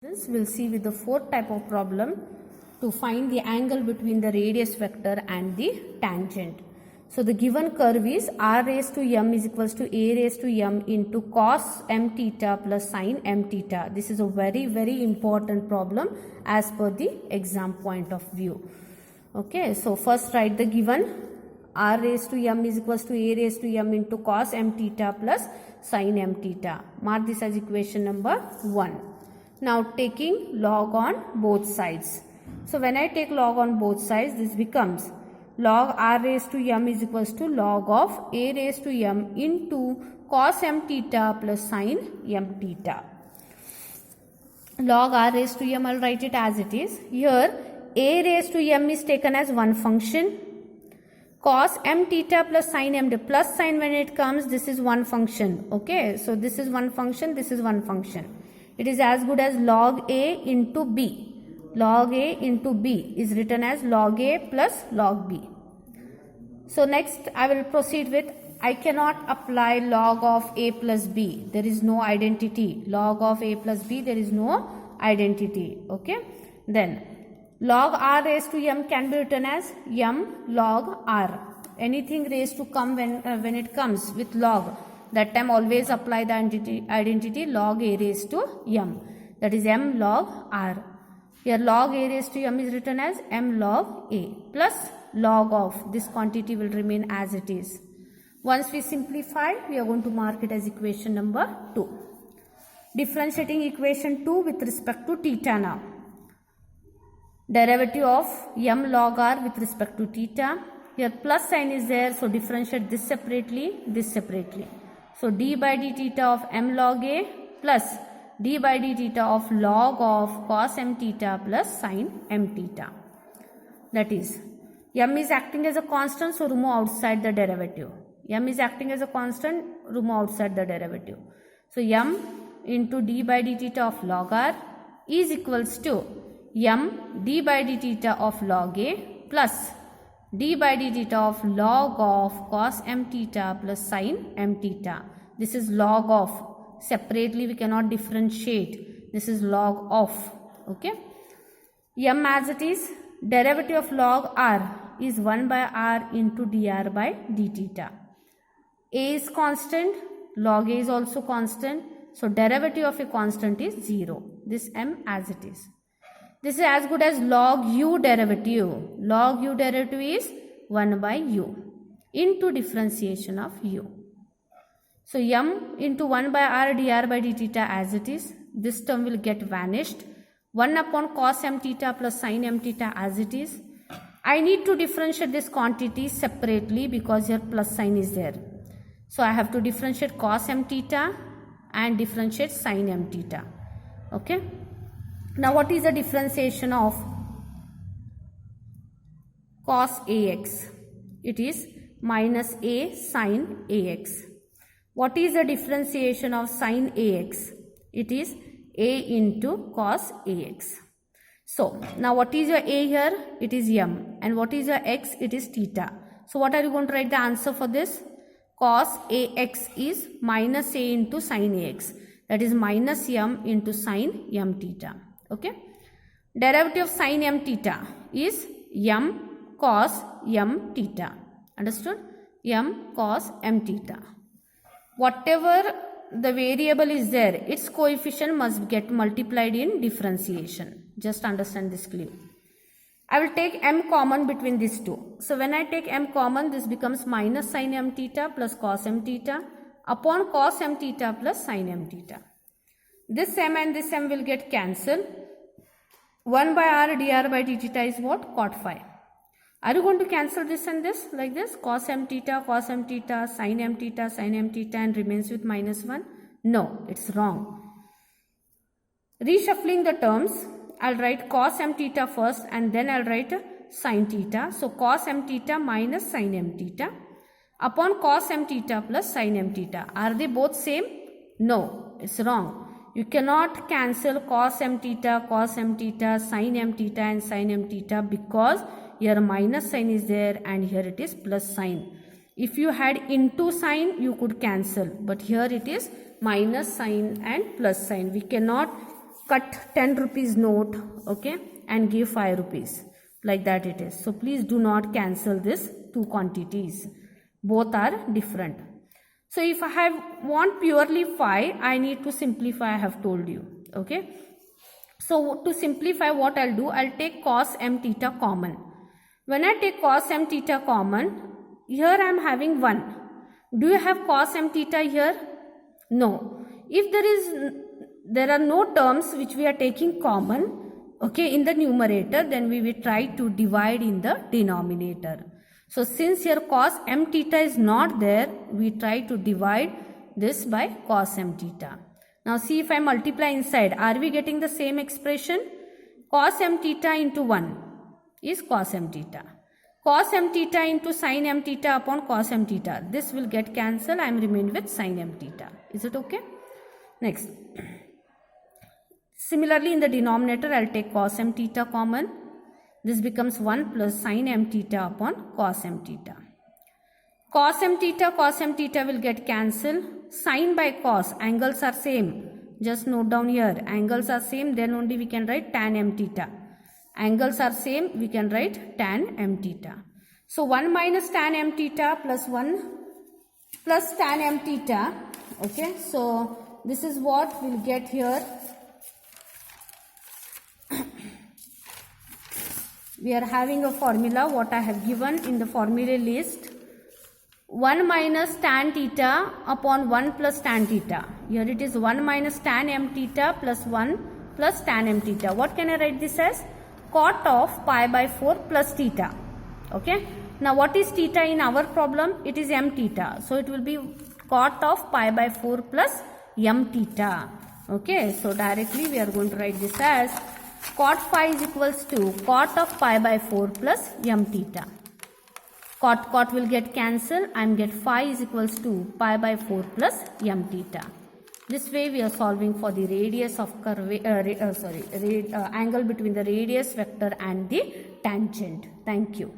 This we'll see with the fourth type of problem to find the angle between the radius vector and the tangent. So the given curve is r raised to m is equals to a raised to m into cos m theta plus sin m theta. This is a very important problem as per the exam point of view. Okay, so first write the given r raised to m is equals to a raised to m into cos m theta plus sin m theta. Mark this as equation number 1. Now taking log on both sides. So when I take log on both sides, this becomes log r raised to m is equals to log of a raised to m into cos m theta plus sin m theta. Log r raised to m, I'll write it as it is. Here a raised to m is taken as one function. Cos m theta plus sin m, the plus sign when it comes, this is one function. Okay, so this is one function, this is one function. It is as good as log a into b. Log a into b is written as log a plus log b. So next I will proceed with, I cannot apply log of a plus b. There is no identity. Log of a plus b, there is no identity. Okay. Then log r raised to m can be written as m log r. Anything raised to come when it comes with log, that time always apply the identity log a raised to m. That is m log r. Here log a raised to m is written as m log a plus log of this quantity will remain as it is. Once we simplify, we are going to mark it as equation number 2. Differentiating equation 2 with respect to theta now. Derivative of m log r with respect to theta. Here plus sign is there, so differentiate this separately, this separately. So d by d theta of m log a plus d by d theta of log of cos m theta plus sin m theta. That is, m is acting as a constant, so remove outside the derivative. M is acting as a constant, remove outside the derivative. So m into d by d theta of log r is equals to m d by d theta of log a plus d by d theta of log of cos m theta plus sin m theta. This is log of. Separately we cannot differentiate. This is log of. Okay. M as it is, derivative of log r is 1 by r into dr by d theta. A is constant, log a is also constant. So derivative of a constant is 0. This m as it is. This is as good as log u derivative. Log u derivative is 1 by u into differentiation of u. So m into 1 by r dr by d theta as it is. This term will get vanished. 1 upon cos m theta plus sin m theta as it is. I need to differentiate this quantity separately because here plus sign is there. So I have to differentiate cos m theta and differentiate sin m theta. Okay. Now what is the differentiation of cos ax? It is minus a sin ax. What is the differentiation of sin ax? It is a into cos ax. So now what is your a here? It is m. And what is your x? It is theta. So what are you going to write the answer for this? Cos ax is minus a into sin ax. That is minus m into sin m theta. Okay. Derivative of sin m theta is m cos m theta. Understood? M cos m theta. Whatever the variable is there, its coefficient must get multiplied in differentiation. Just understand this clearly. I will take m common between these two. So when I take m common, this becomes minus sin m theta plus cos m theta upon cos m theta plus sin m theta. This m and this m will get cancelled. 1 by r dr by d theta is what? Cot phi. Are you going to cancel this and this like this? Cos m theta, sin m theta and remains with minus 1? No, it's wrong. Reshuffling the terms, I'll write cos m theta first and then I'll write sin theta. So cos m theta minus sin m theta upon cos m theta plus sin m theta. Are they both same? No, it's wrong. You cannot cancel cos m theta, sin m theta and sin m theta because here minus sign is there and here it is plus sign. If you had into sign, you could cancel, but here it is minus sign and plus sign. We cannot cut 10 rupees note, okay, and give 5 rupees. Like that it is. So please do not cancel this two quantities. Both are different. So if I want purely 5, I need to simplify, I have told you. Okay. So to simplify, what I'll do, I'll take cos m theta common. When I take cos m theta common, here I am having 1. Do you have cos m theta here? No. If there are no terms which we are taking common, okay, in the numerator, then we will try to divide in the denominator. So since here cos m theta is not there, we try to divide this by cos m theta. Now see, if I multiply inside, are we getting the same expression? Cos m theta into 1 is cos m theta. Cos m theta into sin m theta upon cos m theta. This will get cancelled. I am remained with sin m theta. Is it okay? Next. Similarly, in the denominator, I will take cos m theta common. This becomes 1 plus sin m theta upon cos m theta. Cos m theta will get cancelled. Sin by cos, angles are same. Just note down here, angles are same, then only we can write tan m theta. Angles are same, we can write tan m theta. So 1 minus tan m theta plus 1 plus tan m theta. Okay, so this is what we'll get here. We are having a formula, what I have given in the formula list. 1 minus tan theta upon 1 plus tan theta. Here it is 1 minus tan m theta plus 1 plus tan m theta. What can I write this as? Cot of pi by 4 plus theta. Okay. Now what is theta in our problem? It is m theta. So it will be cot of pi by 4 plus m theta. Okay. So directly we are going to write this as cot phi is equals to cot of pi by 4 plus m theta. Cot will get cancelled. I am get phi is equals to pi by 4 plus m theta. This way we are solving for the radius of angle between the radius vector and the tangent. Thank you.